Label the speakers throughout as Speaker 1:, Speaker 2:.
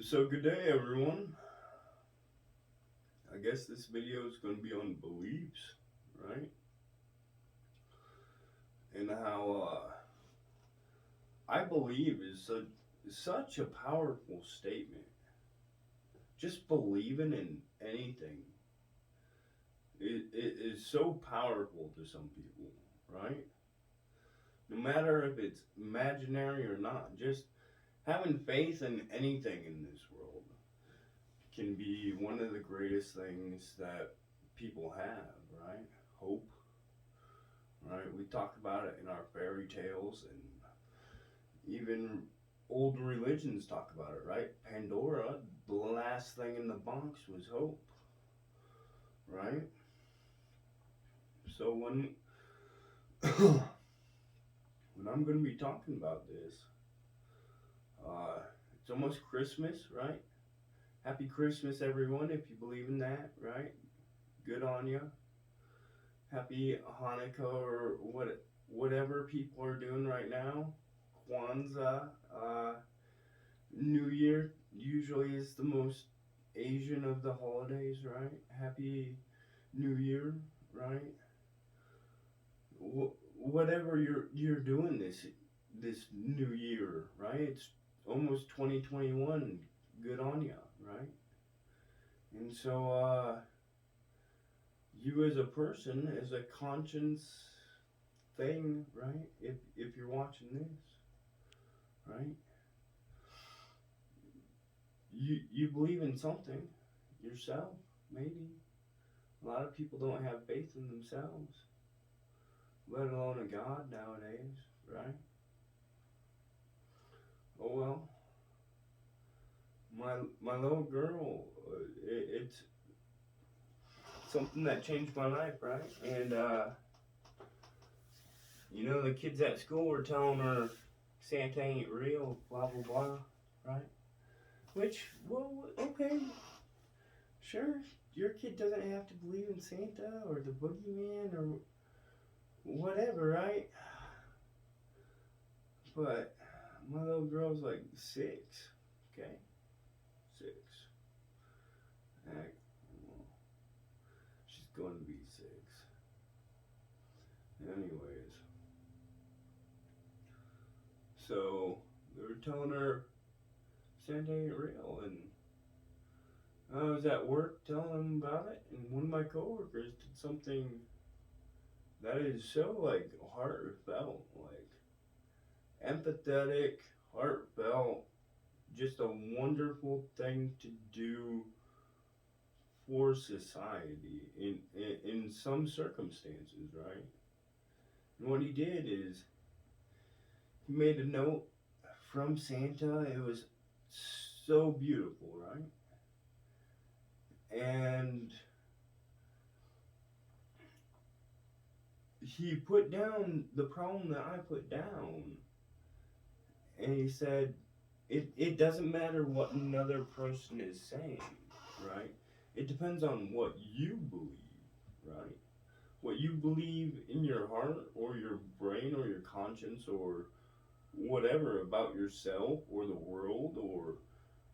Speaker 1: So good day everyone. I guess this video is going to be on beliefs, right? And how I believe is such a powerful statement. Just believing in anything it is so powerful to some people, right? No matter if it's imaginary or not, just having faith in anything in this world can be one of the greatest things that people have, right? Hope, right? We talk about it in our fairy tales, and even old religions talk about it, right? Pandora, the last thing in the box was hope, right? So when I'm going to be talking about this, uh, it's almost Christmas, right? Happy Christmas, everyone, if you believe in that, right? Good on you. Happy Hanukkah or whatever people are doing right now. Kwanzaa, New Year usually is the most Asian of the holidays, right? Happy New Year, right? Whatever you're doing this new year, right? It's almost 2021. Good on ya, right? And so you as a person, as a conscience thing, right? If you're watching this, right? You believe in something yourself, maybe. A lot of people don't have faith in themselves, let alone a God nowadays, right? Oh well, my little girl, it's something that changed my life, right? And the kids at school were telling her Santa ain't real, blah blah blah, right? Which, well, okay, sure, your kid doesn't have to believe in Santa or the boogeyman or whatever, right? But my little girl's like 6, okay? 6. Heck, well, she's going to be 6. Anyways, so they were telling her Santa ain't real, and I was at work telling them about it, and one of my coworkers did something that is so like heartfelt, like empathetic, heartfelt, just a wonderful thing to do for society in some circumstances, right? And what he did is he made a note from Santa. It was so beautiful, right? And he put down the problem that I put down, and he said, it doesn't matter what another person is saying, right? It depends on what you believe, right? What you believe in your heart or your brain or your conscience or whatever about yourself or the world or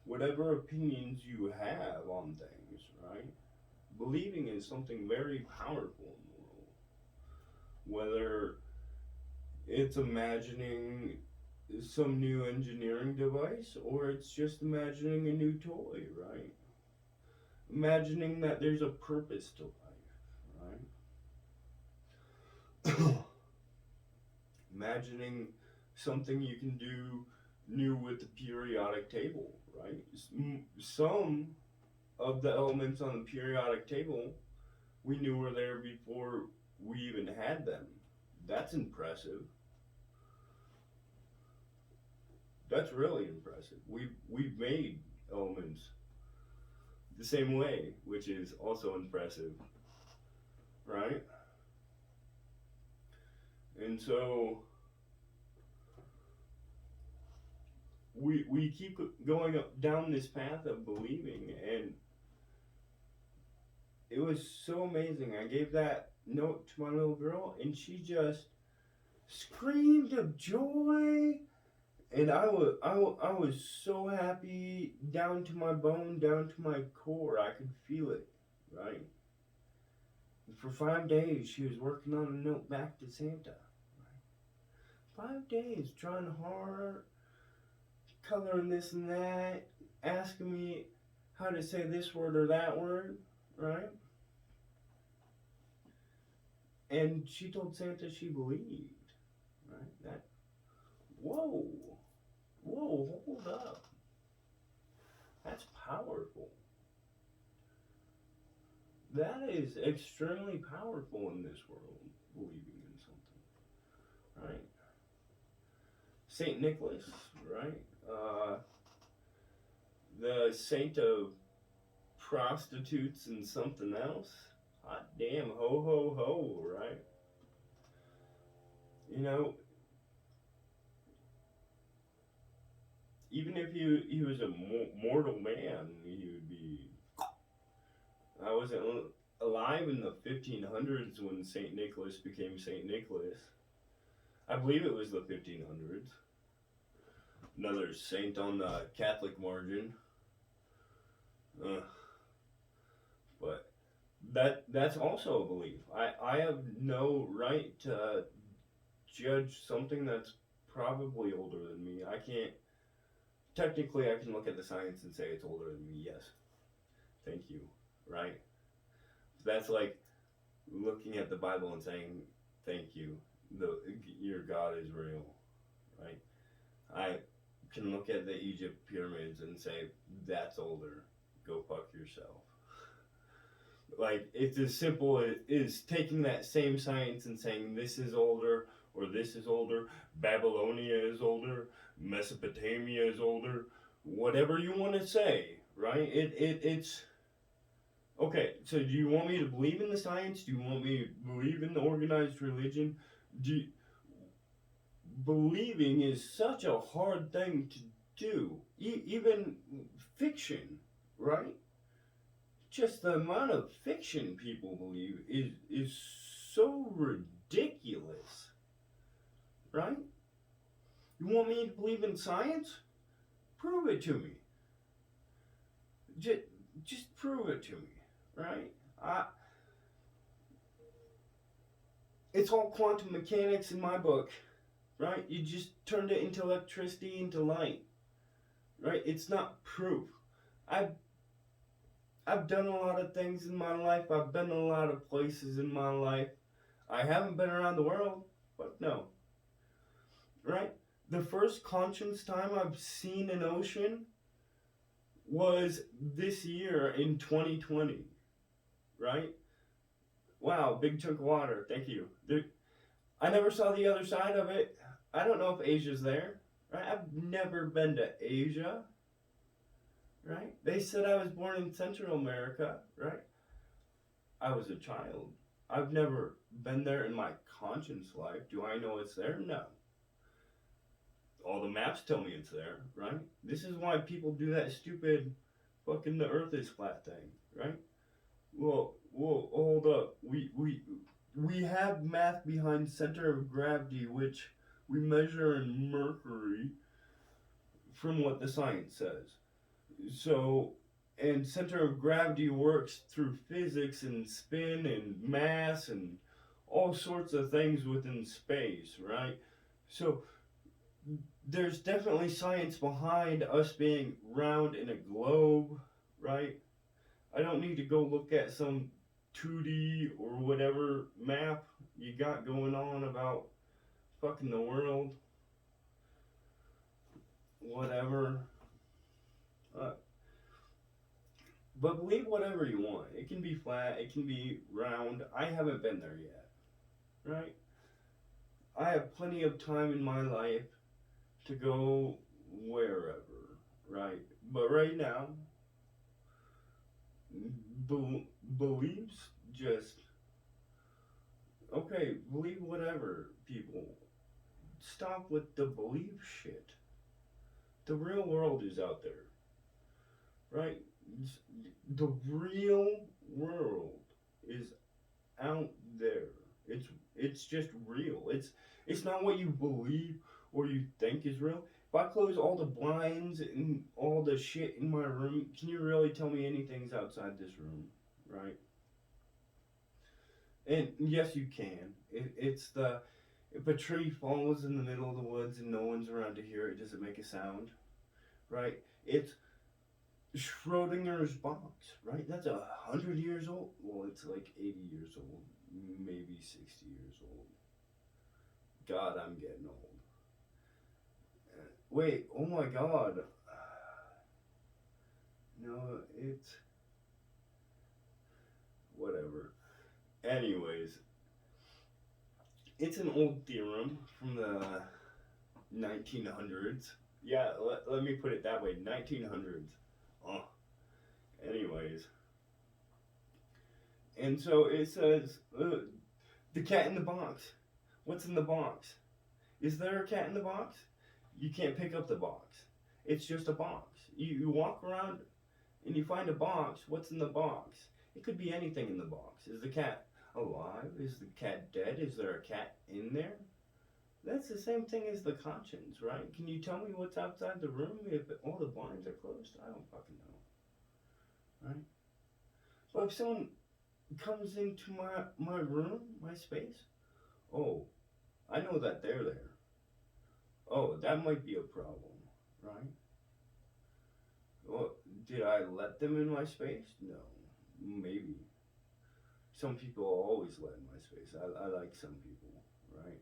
Speaker 1: whatever opinions you have on things, right? Believing is something very powerful in the world. Whether it's imagining some new engineering device or it's just imagining a new toy, right? Imagining that there's a purpose to life, right? Imagining something you can do new with the periodic table, right? Some of the elements on the periodic table we knew were there before we even had them. That's impressive. That's really impressive. We've made elements the same way, which is also impressive, right? And so we keep going up down this path of believing, and it was so amazing. I gave that note to my little girl, and she just screamed of joy And I was so happy down to my bone, down to my core. I could feel it, right? And for 5 days, she was working on a note back to Santa. 5 days, trying hard, coloring this and that, asking me how to say this word or that word, right? And she told Santa she believed, right? That, whoa, whoa, hold up. That's powerful. That is extremely powerful in this world, believing in something, right? Saint Nicholas, right? The saint of prostitutes and something else. Hot damn, ho ho ho, right? You know, even if he was a mortal man, he would be. I wasn't alive in the 1500s when Saint Nicholas became Saint Nicholas. I believe it was the 1500s. Another saint on the Catholic margin. Uh, but that's also a belief. I have no right to judge something that's probably older than me. I can't. Technically, I can look at the science and say it's older than me. Yes. Thank you. Right? That's like looking at the Bible and saying, thank you. Your God is real. Right? I can look at the Egypt pyramids and say, that's older. Go fuck yourself. Like, it's as simple as taking that same science and saying this is older or this is older, Babylonia is older, Mesopotamia is older, whatever you want to say, right? It's okay. So do you want me to believe in the science? Do you want me to believe in the organized religion? Believing is such a hard thing to do. Even fiction, right? Just the amount of fiction people believe is so ridiculous, right? You want me to believe in science? Prove it to me. Just prove it to me, right? It's all quantum mechanics in my book, right? You just turned it into electricity into light, right? It's not proof. I've done a lot of things in my life. I've been a lot of places in my life. I haven't been around the world, but no. Right? The first conscious time I've seen an ocean was this year in 2020. Right? Wow, big chunk of water. Thank you. I never saw the other side of it. I don't know if Asia's there. Right? I've never been to Asia. Right? They said I was born in Central America, right? I was a child. I've never been there in my conscious life. Do I know it's there? No. All the maps tell me it's there, right? This is why people do that stupid fucking the earth is flat thing, right? Well, hold up. We have math behind center of gravity, which we measure in mercury from what the science says. So, and center of gravity works through physics and spin and mass and all sorts of things within space, right? So, there's definitely science behind us being round in a globe, right? I don't need to go look at some 2D or whatever map you got going on about fucking the world. Whatever. Uh, But believe whatever you want. It can be flat, it can be round. I haven't been there yet, right? I have plenty of time in my life to go wherever, right? But right now, beliefs just, okay, believe whatever, people. Stop with the belief shit. The real world is out there, right? The real world is out there. It's just real. It's not what you believe or you think is real. If I close all the blinds and all the shit in my room, can you really tell me anything's outside this room, right? And yes, you can. It's the if a tree falls in the middle of the woods and no one's around to hear it, does it make a sound, right? It's Schrodinger's box, right? That's 100 years old. Well, it's like 80 years old, maybe 60 years old. God, I'm getting old. Wait, oh my God. No, it's whatever. Anyways, it's an old theorem from the 1900s. Yeah, let me put it that way, 1900s. Oh, anyways. And so it says, the cat in the box. What's in the box? Is there a cat in the box? You can't pick up the box. It's just a box. You walk around and you find a box. What's in the box? It could be anything in the box. Is the cat alive? Is the cat dead? Is there a cat in there? That's the same thing as the conscience, right? Can you tell me what's outside the room if all the blinds are closed? I don't fucking know, right? But if someone comes into my room, my space, oh, I know that they're there. Oh, that might be a problem, right? Well, did I let them in my space? No, maybe. Some people always let in my space. I like some people, right?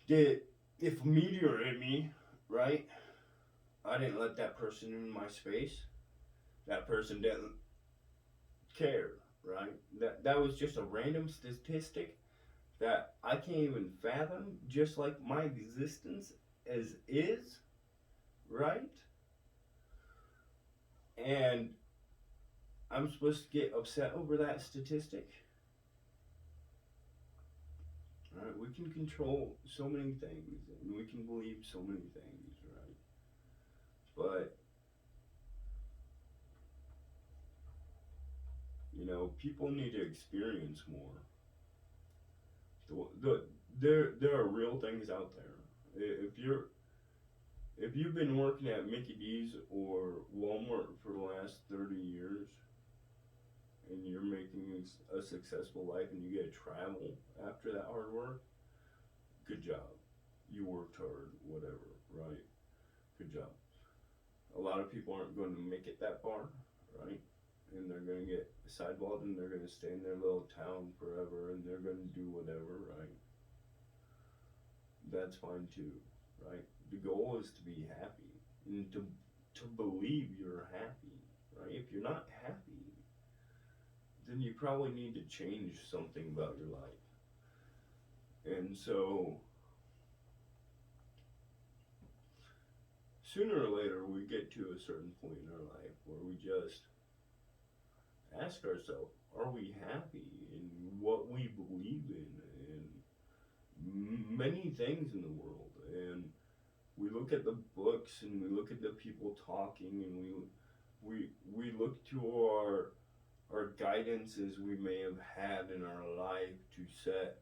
Speaker 1: Did if a meteor hit me, right? I didn't let that person in my space. That person didn't care, right? That was just a random statistic that I can't even fathom. Just like my existence as is, right? And I'm supposed to get upset over that statistic. Right? We can control so many things, and we can believe so many things, right? But people need to experience more. The there are real things out there. If you've been working at Mickey D's or Walmart for the last 30 years, and you're making a successful life, and you get to travel after that hard work, good job. You worked hard, whatever, right? Good job. A lot of people aren't going to make it that far, right? And they're going to get sidewalled and they're going to stay in their little town forever and they're going to do whatever, right? That's fine too, right? The goal is to be happy and to believe you're happy, right? If you're not happy, then you probably need to change something about your life. And so sooner or later we get to a certain point in our life where we just ask ourselves, are we happy in what we believe in many things in the world? And we look at the books and we look at the people talking and we look to our guidances we may have had in our life to set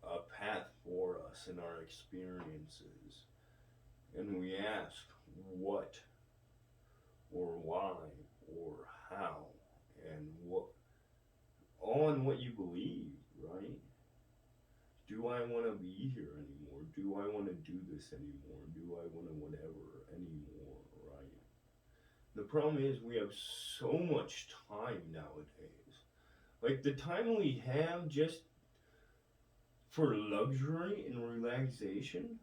Speaker 1: a path for us in our experiences. And we ask what or why or how and what on what you believe, right? Do I want to be here anymore? Do I want to do this anymore? Do I want to whatever anymore, right? The problem is we have so much time nowadays. Like the time we have just for luxury and relaxation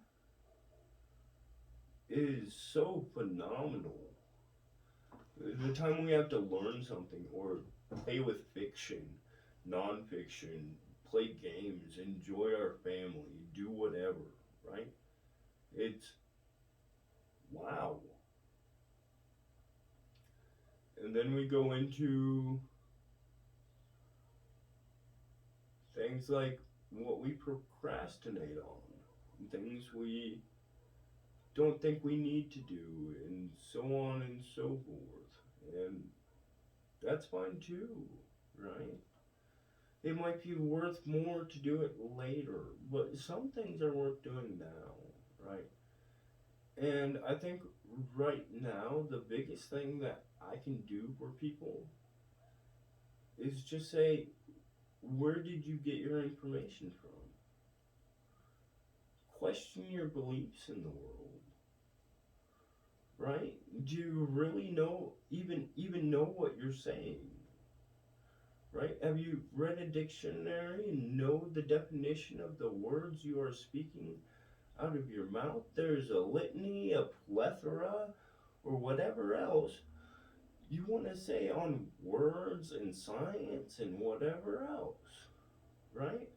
Speaker 1: is so phenomenal. The time we have to learn something or play with fiction, nonfiction, play games, enjoy our family, do whatever, right? It's wow. And then we go into things like what we procrastinate on, things we don't think we need to do, and so on and so forth. And that's fine too, right? It might be worth more to do it later, but some things are worth doing now, right? And I think right now, the biggest thing that I can do for people is just say, where did you get your information from? Question your beliefs in the world, right? Do you really know, even know what you're saying? Right? Have you read a dictionary and know the definition of the words you are speaking out of your mouth? There's a litany, a plethora, or whatever else you want to say on words and science and whatever else, right?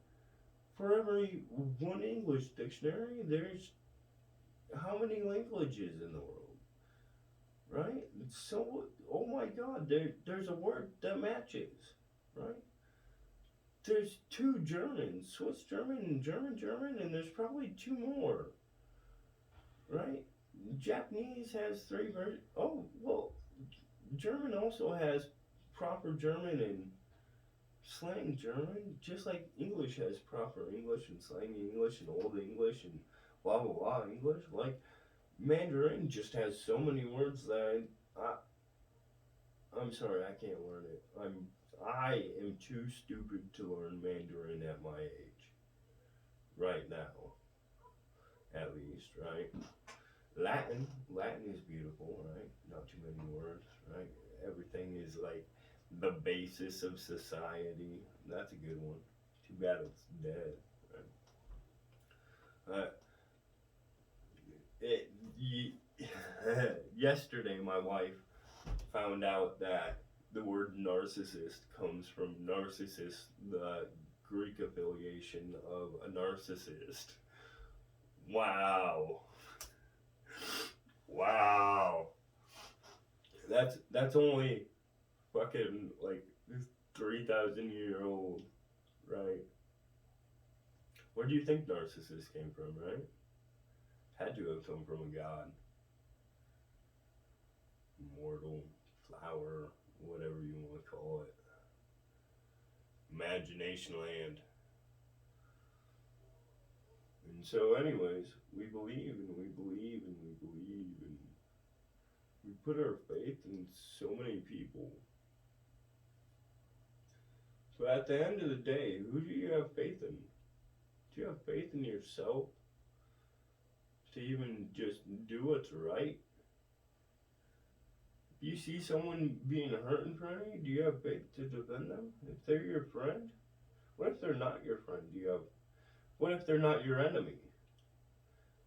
Speaker 1: For every one English dictionary, there's how many languages in the world, right? So, oh my God, there's a word that matches, right? There's two Germans, Swiss German and German, and there's probably two more, right? Japanese has three versions. Oh, well, German also has proper German and slang German, just like English has proper English and slang English and old English and blah blah blah English. Like Mandarin just has so many words that I'm sorry, I can't learn it. I am too stupid to learn Mandarin at my age. Right now, at least, right? Latin is beautiful, right? Not too many words, right? Everything is like the basis of society. That's a good one. Too bad it's dead, right? It, yesterday, my wife found out that the word narcissist comes from narcissus, the Greek affiliation of a narcissist. Wow. Wow. That's only fucking like 3,000 year old, right? Where do you think narcissist came from, right? Had to have come from a god. Mortal, flower, whatever you want to call it. Imagination land. And so, anyways, we believe and we believe and we believe and we put our faith in so many people. So at the end of the day, who do you have faith in? Do you have faith in yourself to even just do what's right? If you see someone being hurt in front of you, do you have faith to defend them? If they're your friend? What if they're not your friend? What if they're not your enemy?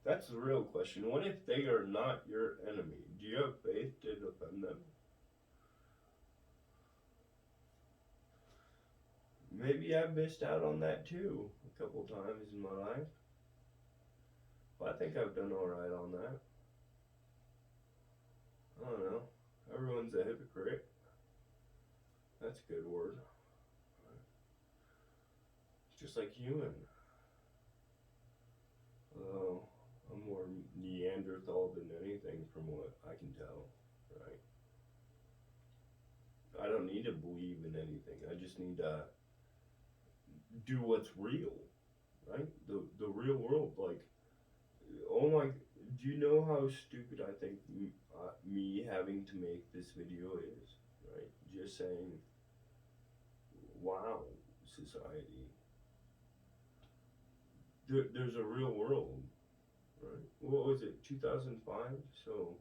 Speaker 1: That's the real question. What if they are not your enemy? Do you have faith to defend them? Maybe I've missed out on that too a couple times in my life. But I think I've done alright on that. I don't know. Everyone's a hypocrite. That's a good word. Just like human. I'm more Neanderthal than anything from what I can tell, right? I don't need to believe in anything. I just need to do what's real, right? The real world. Like, oh my, do you know how stupid I think me having to make this video is, right? Just saying, wow, society. There's a real world, right? What was it, 2005? So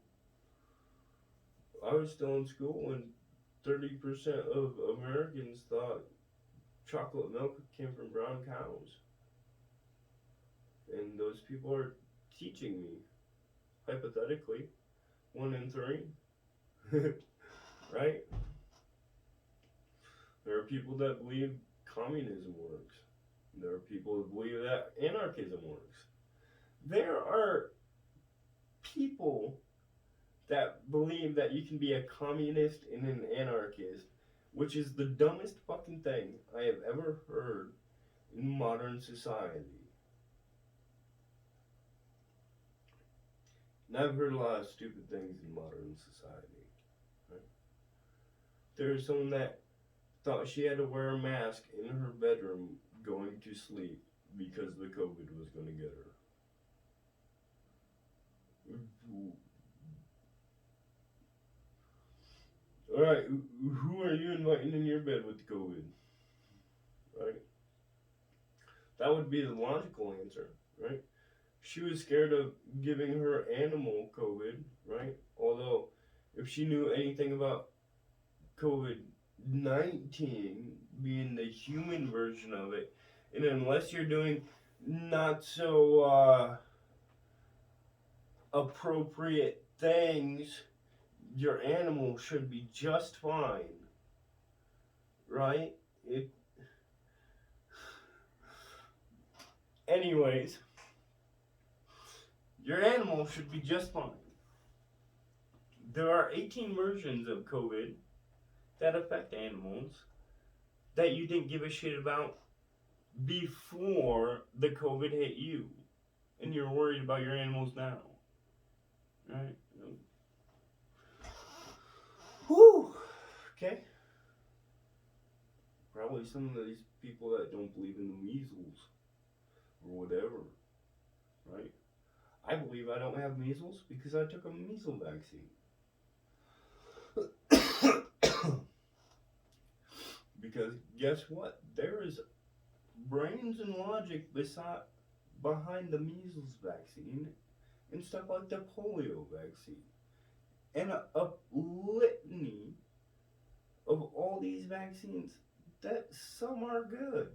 Speaker 1: I was still in school when 30% of Americans thought chocolate milk came from brown cows. And those people are teaching me, hypothetically, 1 in 3, right? There are people that believe communism works. There are people that believe that anarchism works. There are people that believe that you can be a communist and an anarchist, which is the dumbest fucking thing I have ever heard in modern society. And I've heard a lot of stupid things in modern society. Right? There was someone that thought she had to wear a mask in her bedroom going to sleep because the COVID was going to get her. All right, who are you inviting in your bed with COVID? Right, that would be the logical answer, right? She was scared of giving her animal COVID, right? Although, if she knew anything about COVID 19 being the human version of it, and unless you're doing not so appropriate things, your animal should be just fine, right? It, anyways, your animal should be just fine. There are 18 versions of COVID that affect animals that you didn't give a shit about before the COVID hit you, and you're worried about your animals now, right? Whew. Okay. Probably some of these people that don't believe in the measles or whatever, right? I believe I don't have measles because I took a measles vaccine. Because guess what? There is brains and logic behind the measles vaccine and stuff like the polio vaccine. And a litany of all these vaccines that some are good.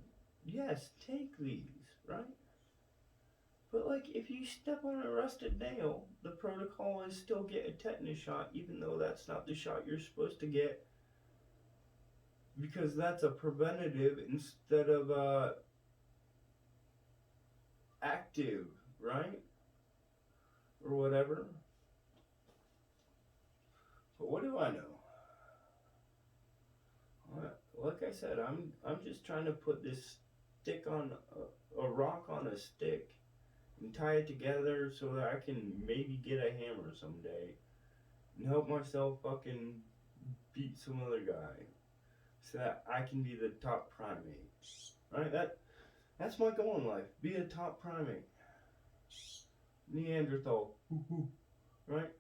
Speaker 1: Yes, take these, right? But like if you step on a rusted nail, the protocol is still get a tetanus shot, even though that's not the shot you're supposed to get, because that's a preventative instead of active, right? Or whatever. But what do I know? Like I said, I'm just trying to put this stick on a rock on a stick and tie it together so that I can maybe get a hammer someday and help myself fucking beat some other guy so that I can be the top primate. Right? That's my goal in life. Be a top primate. Neanderthal. Right?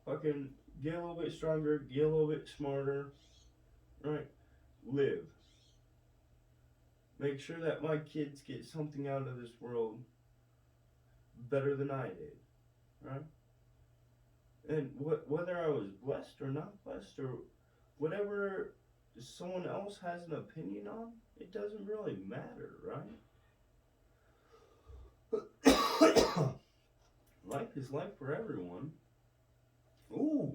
Speaker 1: Fucking get a little bit stronger, get a little bit smarter. Right? Live. Make sure that my kids get something out of this world better than I did. Right? And whether I was blessed or not blessed or whatever someone else has an opinion on, it doesn't really matter, right? Life is life for everyone. Ooh.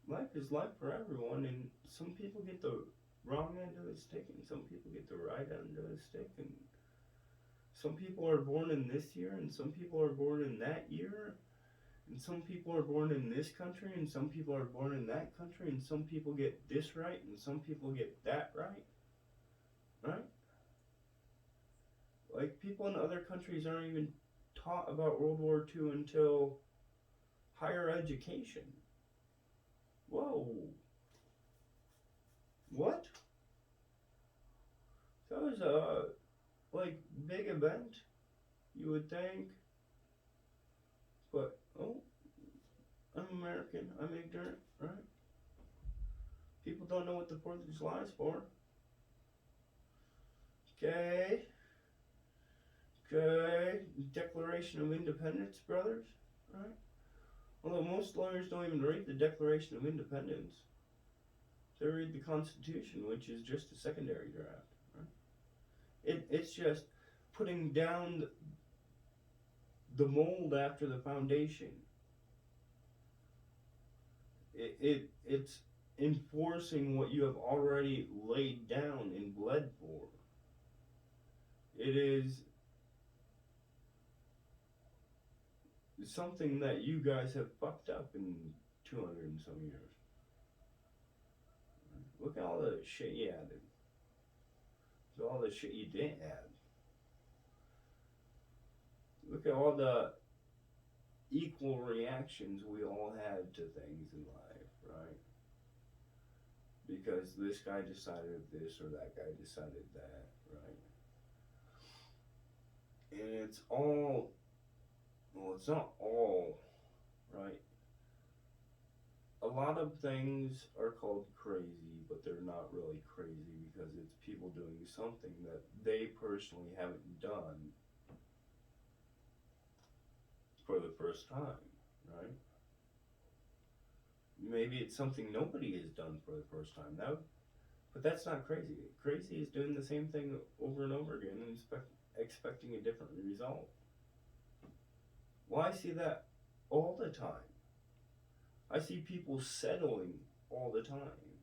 Speaker 1: Life is life for everyone, and some people get the wrong end of the stick, and some people get the right end of the stick, and some people are born in this year, and some people are born in that year, and some people are born in this country, and some people are born in that country, and some people get this right, and some people get that right. Right? Like, people in other countries aren't even taught about World War II until higher education. Whoa. What? That was a, like, big event, you would think. But, oh, I'm American. I'm ignorant, right? People don't know what the 4th of July is for. Okay. Declaration of Independence, brothers, right? Although most lawyers don't even read the Declaration of Independence. They read the Constitution, which is just a secondary draft, right? It's just putting down the mold after the foundation. It's enforcing what you have already laid down and bled for. It is something that you guys have fucked up in 200 and some years. Look at all the shit you added. Look at all the shit you didn't add. Look at all the equal reactions we all had to things in life, right? Because this guy decided this or that guy decided that, right? And it's all, well, it's not all, right? A lot of things are called crazy, but they're not really crazy because it's people doing something that they personally haven't done for the first time, right? Maybe it's something nobody has done for the first time. But that's not crazy. Crazy is doing the same thing over and over again and expecting a different result. Well, I see that all the time. I see people settling all the time.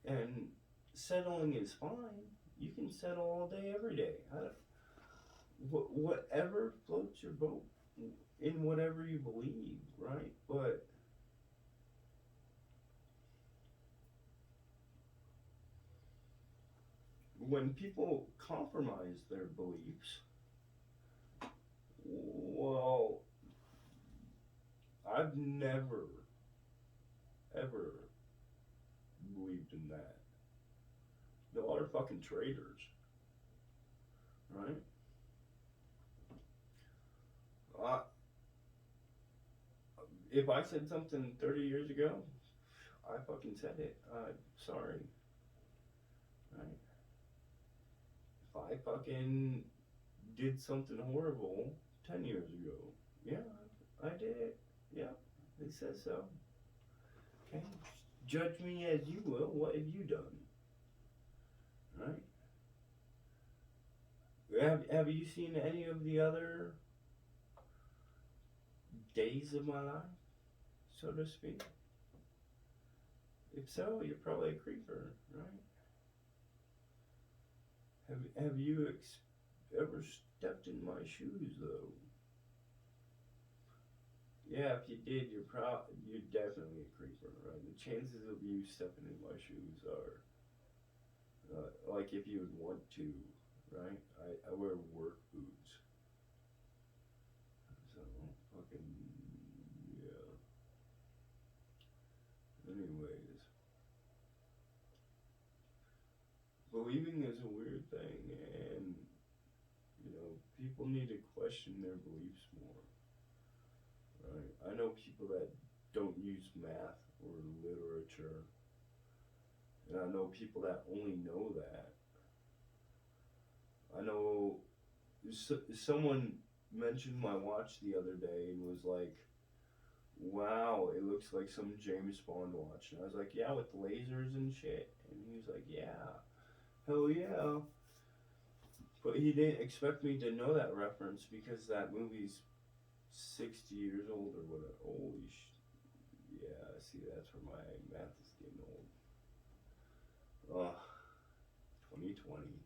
Speaker 1: And settling is fine. You can settle all day, every day. Whatever floats your boat in whatever you believe, right? But when people compromise their beliefs, well, I've never, ever believed in that. Y'all are fucking traitors, right? Uh, if I said something 30 years ago, I fucking said it. Sorry, right? If I fucking did something horrible 10 years ago, yeah, I did it. Yeah, it says so. Okay, judge me as you will. What have you done, right? Have you seen any of the other days of my life, so to speak? If so, you're probably a creeper, right? Have you ever stepped in my shoes though? Yeah, if you did, you're definitely a creeper, right? The chances of you stepping in my shoes are like if you would want to, right? I wear work boots, so fucking yeah. Anyways, believing is a weird thing, and people need to question their beliefs more, right? I know people that don't use math or literature, and I know people that only know that. I know someone mentioned my watch the other day and was like, "Wow, it looks like some James Bond watch." And I was like, "Yeah, with lasers and shit." And he was like, "Yeah, hell yeah." But he didn't expect me to know that reference because that movie's 60 years old or whatever. Holy yeah, see, that's where my math is getting old. Ugh, 2020.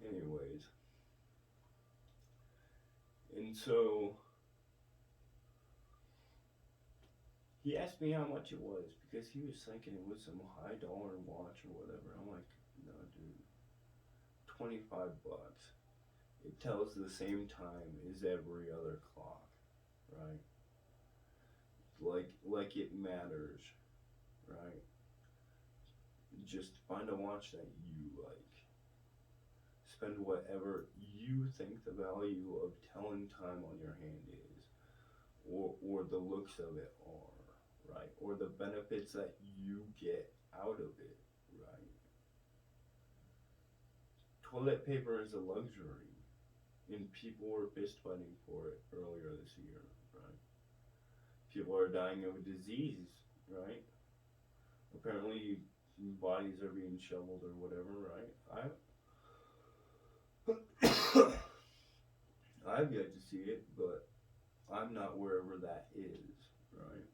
Speaker 1: Anyways, and so he asked me how much it was because he was thinking it was some high dollar watch or whatever. I'm like, no, dude, 25 bucks. It tells the same time as every other clock, right? Like it matters, right? Just find a watch that you like. Spend whatever you think the value of telling time on your hand is, or the looks of it are, right? Or the benefits that you get out of it, right? Toilet paper is a luxury, and people were fist fighting for it earlier this year, right? People are dying of a disease, right? Apparently, bodies are being shoveled or whatever, right? I've yet to see it, but I'm not wherever that is, right?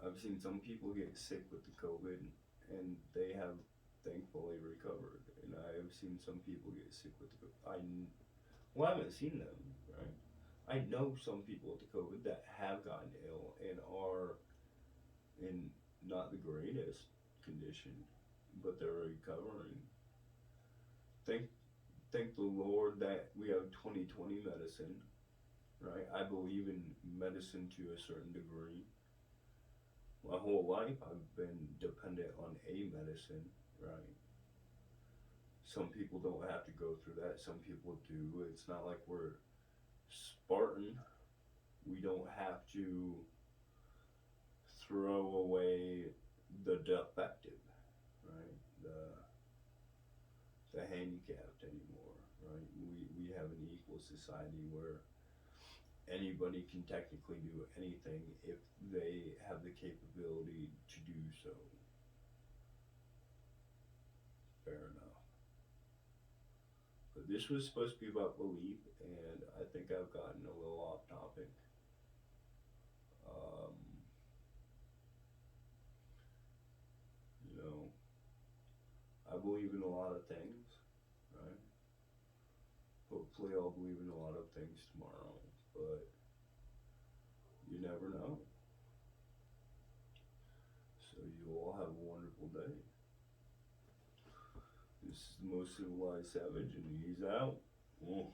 Speaker 1: I've seen some people get sick with the COVID, and they have thankfully recovered, and I have seen some people get sick with the well, I haven't seen them, right? I know some people with the COVID that have gotten ill and are in not the greatest condition, but they're recovering. Thank thank the Lord that we have 2020 medicine, right? I believe in medicine to a certain degree. My whole life I've been dependent on a medicine, right? Some people don't have to go through that. Some people do. It's not like we're Spartan. We don't have to throw away the defective, right? The handicapped anymore, right? We have an equal society where anybody can technically do anything if they have the capability to do so. Fair enough. But this was supposed to be about belief, and I think I've gotten a little off topic. Um, you know, I believe in a lot of things, right? Hopefully, I'll believe in a lot of things tomorrow, but you never know. So, you all have a wonderful day. This is the most civilized savage, and he's out. Oh.